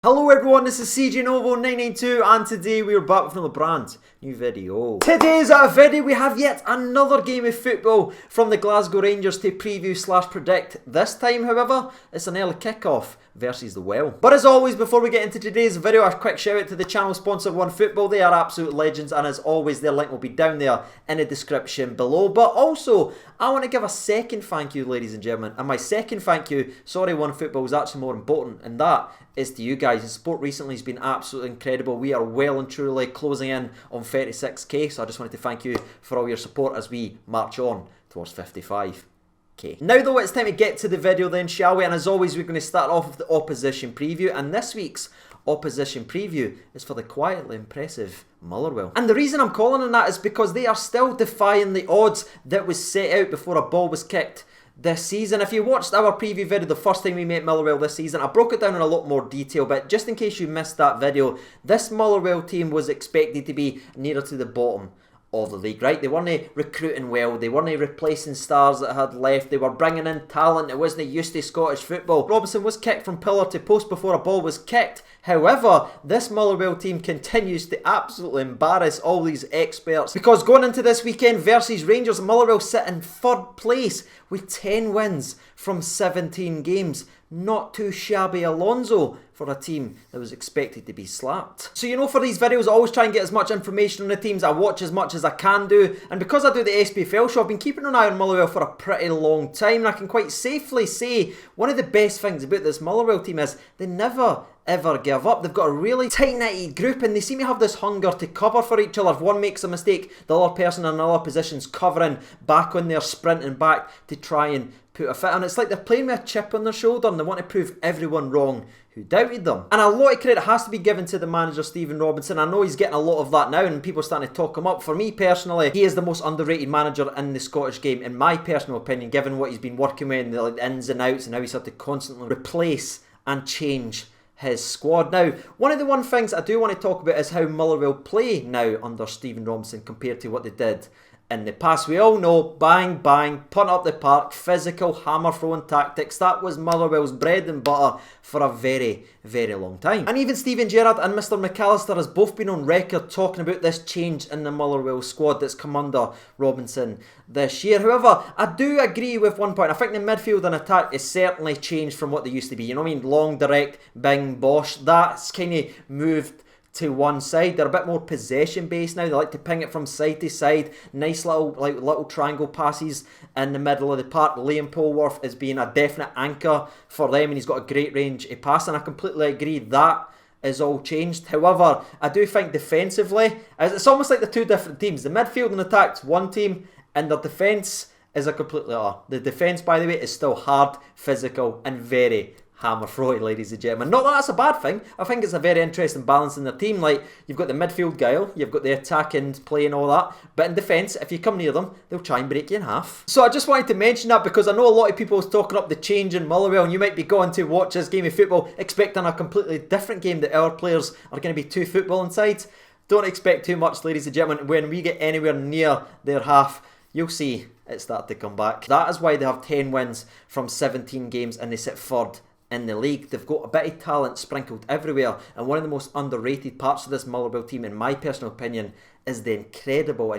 Hello everyone, this is CJ Novo 992 and today we are back with another brand new video. Today's video we have yet another game of football from the Glasgow Rangers to preview / predict. This time however, it's an early kickoff versus the Well. But as always, before we get into today's video, a quick shout out to the channel sponsor OneFootball. They are absolute legends and as always their link will be down there in the description below. But also, I want to give a second thank you ladies and gentlemen, and my second thank you, sorry OneFootball is actually more important, and that is to you guys. The support recently has been absolutely incredible. We are well and truly closing in on 36k, so I just wanted to thank you for all your support as we march on towards 55. Now though, it's time to get to the video then, shall we? And as always, we're going to start off with the opposition preview, and this week's opposition preview is for the quietly impressive Motherwell. And the reason I'm calling on that is because they are still defying the odds that was set out before a ball was kicked this season. If you watched our preview video the first time we met Motherwell this season, I broke it down in a lot more detail, but just in case you missed that video, this Motherwell team was expected to be nearer to the bottom of the league, right? They weren't recruiting well, they weren't replacing stars that had left, they were bringing in talent that wasn't used to Scottish football. Robinson was kicked from pillar to post before a ball was kicked. However, this Motherwell team continues to absolutely embarrass all these experts, because going into this weekend versus Rangers, Motherwell sit in third place with 10 wins from 17 games. Not too shabby Alonso for a team that was expected to be slapped. So you know, for these videos I always try and get as much information on the teams. I watch as much as I can do, and because I do the SPFL show, I've been keeping an eye on Motherwell for a pretty long time, and I can quite safely say one of the best things about this Motherwell team is they never ever give up. They've got a really tight-knitted group and they seem to have this hunger to cover for each other. If one makes a mistake, the other person in another position's covering back on their sprinting back to try and put a fit. And it's like they're playing with a chip on their shoulder and they want to prove everyone wrong who doubted them. And a lot of credit has to be given to the manager Stephen Robinson. I know he's getting a lot of that now and people are starting to talk him up. For me personally, he is the most underrated manager in the Scottish game, in my personal opinion, given what he's been working with and the ins and outs and how he's had to constantly replace and change his squad. Now, one of the things I do want to talk about is how Motherwell play now under Stephen Robinson compared to what they did in the past. We all know, bang, bang, punt up the park, physical, hammer-throwing tactics. That was Motherwell's bread and butter for a very, very long time. And even Steven Gerrard and Mr McAllister has both been on record talking about this change in the Motherwell squad that's come under Robinson this year. However, I do agree with one point. I think the midfield and attack is certainly changed from what they used to be. You know what I mean? Long, direct, bing, bosh. That's kind of moved to one side. They're a bit more possession based now. They like to ping it from side to side. Nice little triangle passes in the middle of the park. Liam Polworth is being a definite anchor for them and he's got a great range of pass, and I completely agree that is all changed. However, I do think defensively, it's almost like the two different teams. The midfield and attack's one team and the defence is a completely other. The defence, by the way, is still hard, physical and very hammer throwing, ladies and gentlemen. Not that that's a bad thing. I think it's a very interesting balance in their team. Like, you've got the midfield guile, you've got the attacking play and all that, but in defence, if you come near them, they'll try and break you in half. So I just wanted to mention that because I know a lot of people is talking up the change in Motherwell, and you might be going to watch this game of football expecting a completely different game, that our players are going to be too football inside. Don't expect too much, ladies and gentlemen. When we get anywhere near their half, you'll see it start to come back. That is why they have 10 wins from 17 games and they sit third in the league. They've got a bit of talent sprinkled everywhere, and one of the most underrated parts of this Motherwell team, in my personal opinion, is the incredible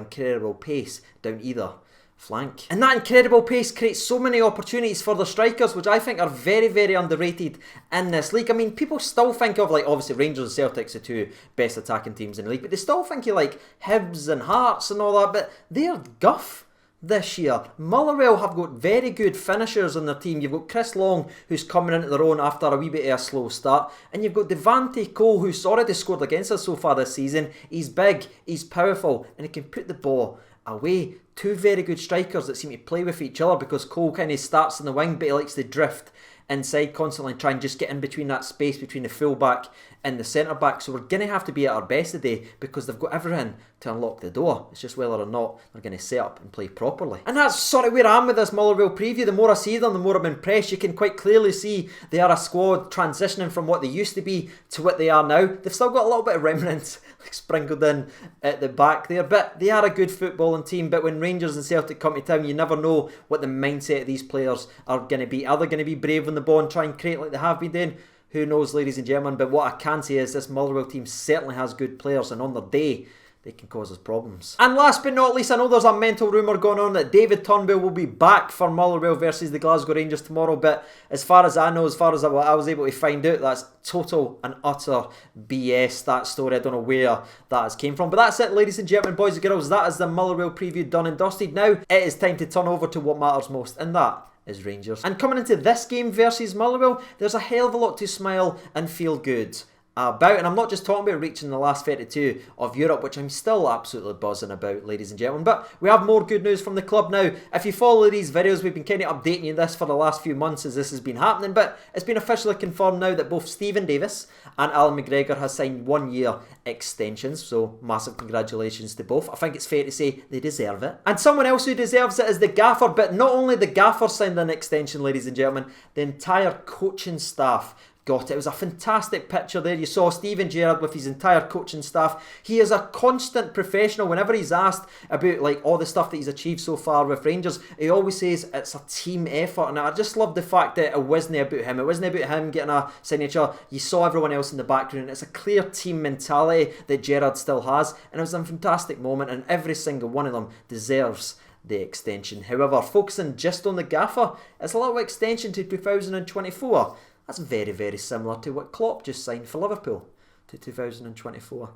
pace down either flank. And that incredible pace creates so many opportunities for the strikers, which I think are very, very underrated in this league. I mean, people still think of, like, obviously Rangers and Celtics, the two best attacking teams in the league, but they still think of like Hibs and Hearts and all that, but they're guff this year. Motherwell have got very good finishers on their team. You've got Chris Long, who's coming into their own after a wee bit of a slow start, and you've got Devante Cole, who's already scored against us so far this season. He's big, he's powerful, and he can put the ball away. Two very good strikers that seem to play with each other, because Cole kind of starts in the wing but he likes to drift inside constantly and try and just get in between that space between the full-back and the centre-back. So we're going to have to be at our best today because they've got everything to unlock the door. It's just whether or not they're going to set up and play properly. And that's sort of where I am with this Motherwell preview. The more I see them, the more I'm impressed. You can quite clearly see they are a squad transitioning from what they used to be to what they are now. They've still got a little bit of remnants sprinkled in at the back there, but they are a good footballing team. But when Rangers and Celtic come to town, you never know what the mindset of these players are going to be. Are they going to be brave on the ball and try and create like they have been doing? Who knows, ladies and gentlemen, but what I can say is this Motherwell team certainly has good players, and on their day, they can cause us problems. And last but not least, I know there's a mental rumour going on that David Turnbull will be back for Motherwell versus the Glasgow Rangers tomorrow, but as far as I know, as far as I was able to find out, that's total and utter BS, that story. I don't know where that has came from. But that's it, ladies and gentlemen, boys and girls. That is the Motherwell preview done and dusted. Now, it is time to turn over to what matters most, and that is Rangers. And coming into this game versus Motherwell, there's a hell of a lot to smile and feel good about, and I'm not just talking about reaching the last 32 of Europe, which I'm still absolutely buzzing about, ladies and gentlemen, but we have more good news from the club now. If you follow these videos, we've been kind of updating you this for the last few months as this has been happening, but it's been officially confirmed now that both Stephen Davis and Alan McGregor has signed 1-year extensions, so massive congratulations to both. I think it's fair to say they deserve it. And someone else who deserves it is the gaffer, but not only the gaffer signed an extension, ladies and gentlemen, the entire coaching staff got it. It was a fantastic picture there. You saw Steven Gerrard with his entire coaching staff. He is a constant professional. Whenever he's asked about like all the stuff that he's achieved so far with Rangers, he always says it's a team effort, and I just love the fact that it wasn't about him. It wasn't about him getting a signature. You saw everyone else in the background. It's a clear team mentality that Gerrard still has, and it was a fantastic moment, and every single one of them deserves the extension. However, focusing just on the gaffer, it's a little extension to 2024. That's very, very similar to what Klopp just signed for Liverpool to 2024.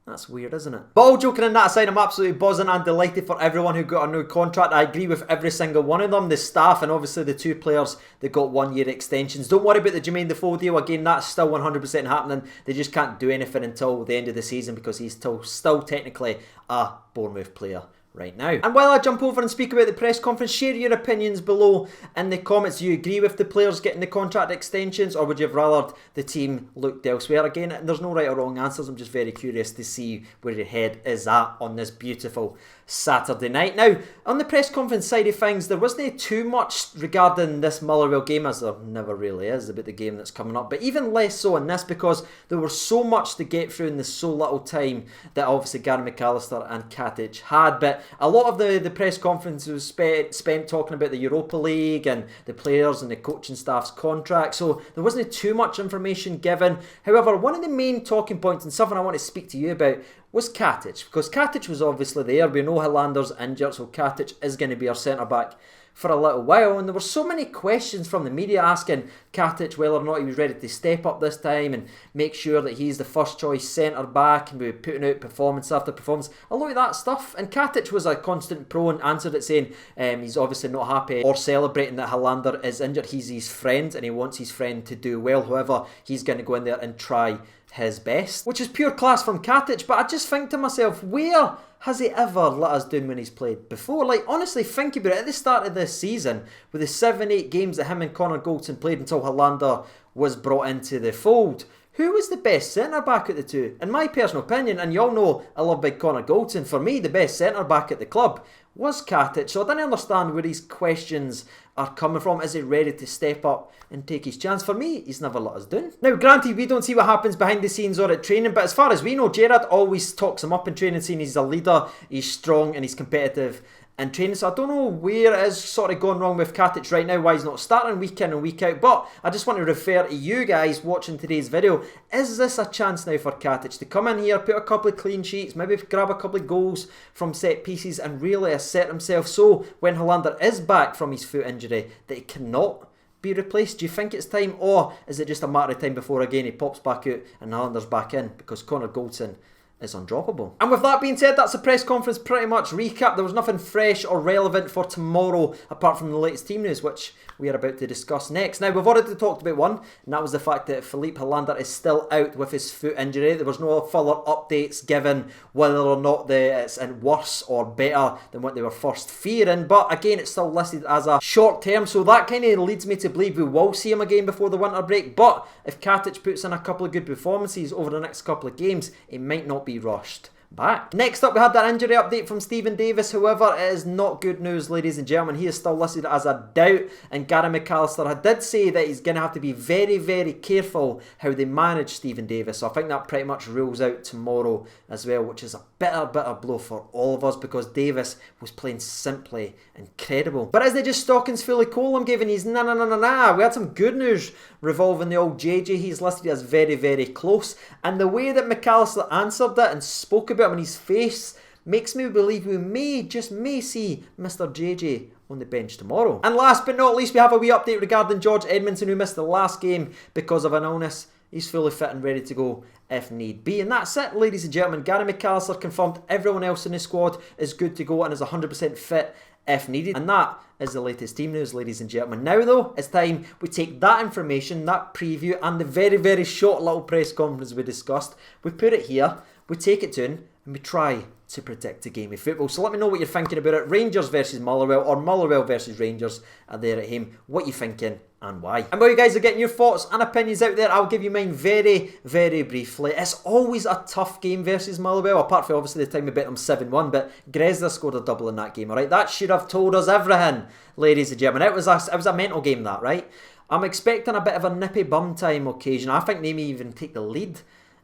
That's weird, isn't it? But all joking on that aside, I'm absolutely buzzing and delighted for everyone who got a new contract. I agree with every single one of them. The staff and obviously the two players that got 1-year extensions. Don't worry about the Jermaine Defoe deal. Again, that's still 100% happening. They just can't do anything until the end of the season because he's still technically a Bournemouth player right now. And while I jump over and speak about the press conference, share your opinions below in the comments. Do you agree with the players getting the contract extensions, or would you have rather the team looked elsewhere? Again, there's no right or wrong answers. I'm just very curious to see where your head is at on this beautiful Saturday night. Now, on the press conference side of things, there wasn't too much regarding this Motherwell game, as there never really is about the game that's coming up, but even less so in this because there was so much to get through in the so little time that obviously Gary McAllister and Katic had. But a lot of the press conference was spent talking about the Europa League and the players and the coaching staff's contract, so there wasn't too much information given. However, one of the main talking points, and something I want to speak to you about, was Katic, because Katic was obviously there. We know Hilander's injured, so Katic is going to be our centre-back for a little while, and there were so many questions from the media asking Katic whether or not he was ready to step up this time and make sure that he's the first choice centre-back and be putting out performance after performance, a lot of that stuff. And Katic was a constant pro and answered it saying he's obviously not happy or celebrating that Hilander is injured. He's his friend and he wants his friend to do well. However, he's going to go in there and try his best, which is pure class from Katic. But I just think to myself, where has he ever let us down when he's played before? Like, honestly, think about it. At the start of this season, with the 7-8 games that him and Connor Goldson played until Hilander was brought into the fold, who was the best centre-back at the two? In my personal opinion, and y'all know I love big Connor Goldson, for me the best centre-back at the club was Katic. So I don't understand where these questions are coming from. Is he ready to step up and take his chance? For me, he's never let us down. Now, granted, we don't see what happens behind the scenes or at training, but as far as we know, Gerrard always talks him up in training, saying he's a leader, he's strong and he's competitive in training. So I don't know where it is sort of going wrong with Katic right now, why he's not starting week in and week out. But I just want to refer to you guys watching today's video. Is this a chance now for Katic to come in here, put a couple of clean sheets, maybe grab a couple of goals from set pieces and really assert himself, so when Hilander is back from his foot injury that he cannot be replaced? Do you think it's time, or is it just a matter of time before again he pops back out and Hilander's back in, because Connor Goldson is undroppable? And with that being said, that's the press conference pretty much recap. There was nothing fresh or relevant for tomorrow apart from the latest team news, which we are about to discuss next. Now, we've already talked about one, and that was the fact that Philippe Hilander is still out with his foot injury. There was no further updates given whether or not it's worse or better than what they were first fearing, but again, it's still listed as a short term, so that kind of leads me to believe we will see him again before the winter break. But if Katic puts in a couple of good performances over the next couple of games, it might not be rushed back. Next up, we had that injury update from Stephen Davis. However, it is not good news, ladies and gentlemen. He is still listed as a doubt, and Gary McAllister did say that he's going to have to be very, very careful how they manage Stephen Davis. So I think that pretty much rules out tomorrow as well, which is a bitter blow for all of us because Davis was playing simply incredible. But isn't it just stockings full of coal I'm giving? He's nah. We had some good news revolving the old JJ. He's listed as very, very close. And the way that McAllister answered it and spoke about him in his face makes me believe we may see Mr. JJ on the bench tomorrow. And last but not least, we have a wee update regarding George Edmondson, who missed the last game because of an illness. He's fully fit and ready to go if need be. And that's it, ladies and gentlemen. Gary McAllister confirmed everyone else in the squad is good to go and is 100% fit if needed. And that is the latest team news, ladies and gentlemen. Now, though, it's time we take that information, that preview, and the very, very short little press conference we discussed. We put it here, we take it to him, and we try to predict a game of football. So let me know what you're thinking about it. Rangers versus Motherwell or Motherwell versus Rangers are there at home. What you thinking and why? And while you guys are getting your thoughts and opinions out there, I'll give you mine very, very briefly. It's always a tough game versus Motherwell, apart from obviously the time we bet them 7-1, but Grezda scored a double in that game, alright? That should have told us everything, ladies and gentlemen. It was a mental game, that, right? I'm expecting a bit of a nippy bum time occasion. I think they may even take the lead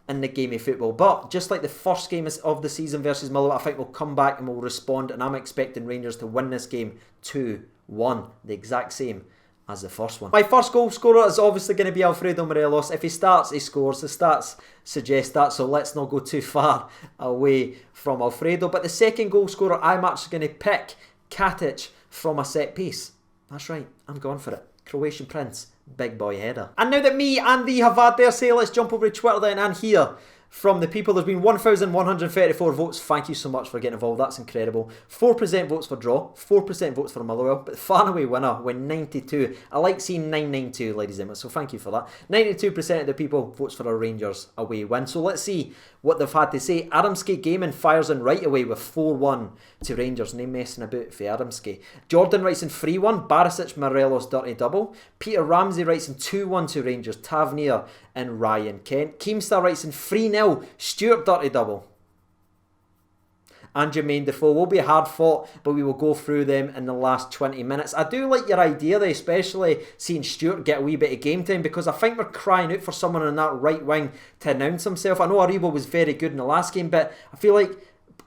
in the game of football, but just like the first game of the season versus Motherwell, I think we'll come back and we'll respond, and I'm expecting Rangers to win this game 2-1, the exact same as the first one. My first goal scorer is obviously going to be Alfredo Morelos. If he starts, he scores. The stats suggest that, so let's not go too far away from Alfredo. But the second goal scorer, I'm actually going to pick Katic from a set piece. That's right, I'm going for it. Croatian Prince, big boy header. And now that me and thee have had their say, let's jump over to Twitter then and hear from the people. There's been 1,134 votes. Thank you so much for getting involved. That's incredible. 4% votes for draw, 4% votes for Motherwell, but the far and away winner went 92. I like seeing 992, ladies and gentlemen, so thank you for that. 92% of the people votes for a Rangers away win. So let's see what they've had to say. Adamski Gaming fires in right away with 4-1 to Rangers. No messing about for Adamski. Jordan writes in 3-1. Barisic, Morelos, dirty double. Peter Ramsey writes in 2-1 to Rangers. Tavernier and Ryan Kent. Keemstar writes in 3-0. Stuart, dirty double. And Jermaine Defoe will be hard fought, but we will go through them in the last 20 minutes. I do like your idea there, especially seeing Stuart get a wee bit of game time, because I think we're crying out for someone on that right wing to announce himself. I know Aribo was very good in the last game, but I feel like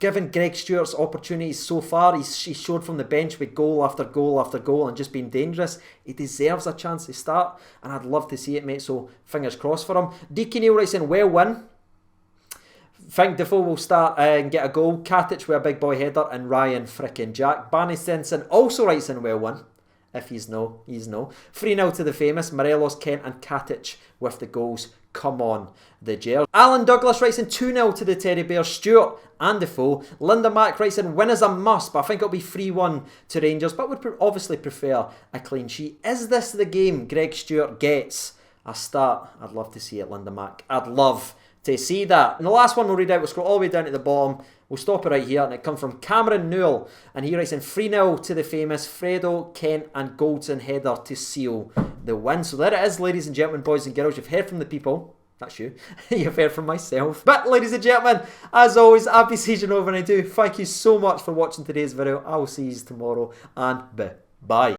given Greg Stewart's opportunities so far, he showed from the bench with goal after goal after goal and just been dangerous. He deserves a chance to start, and I'd love to see it, mate, so fingers crossed for him. Deaky Neil writes in, well win. Think Defoe will start and get a goal. Katic with a big boy header and Ryan frickin' Jack. Barney Stinson also writes in well one. If he's no, he's no. 3-0 to the famous. Morelos, Kent and Katic with the goals. Come on, the Gers. Alan Douglas writes in 2-0 to the Teddy Bears. Stuart and Defoe. Linda Mack writes in win is a must, but I think it'll be 3-1 to Rangers, but would obviously prefer a clean sheet. Is this the game Greg Stewart gets a start? I'd love to see it, Linda Mack. I'd love to see that. And the last one we'll read out, we'll scroll all the way down to the bottom. We'll stop it right here, and it comes from Cameron Newell, and he writes in 3-0 to the famous. Fredo, Kent and Goldson header to seal the win. So there it is, ladies and gentlemen, boys and girls. You've heard from the people. That's you. You've heard from myself. But ladies and gentlemen, as always, happy season over and I do. Thank you so much for watching today's video. I will see you tomorrow, and bye.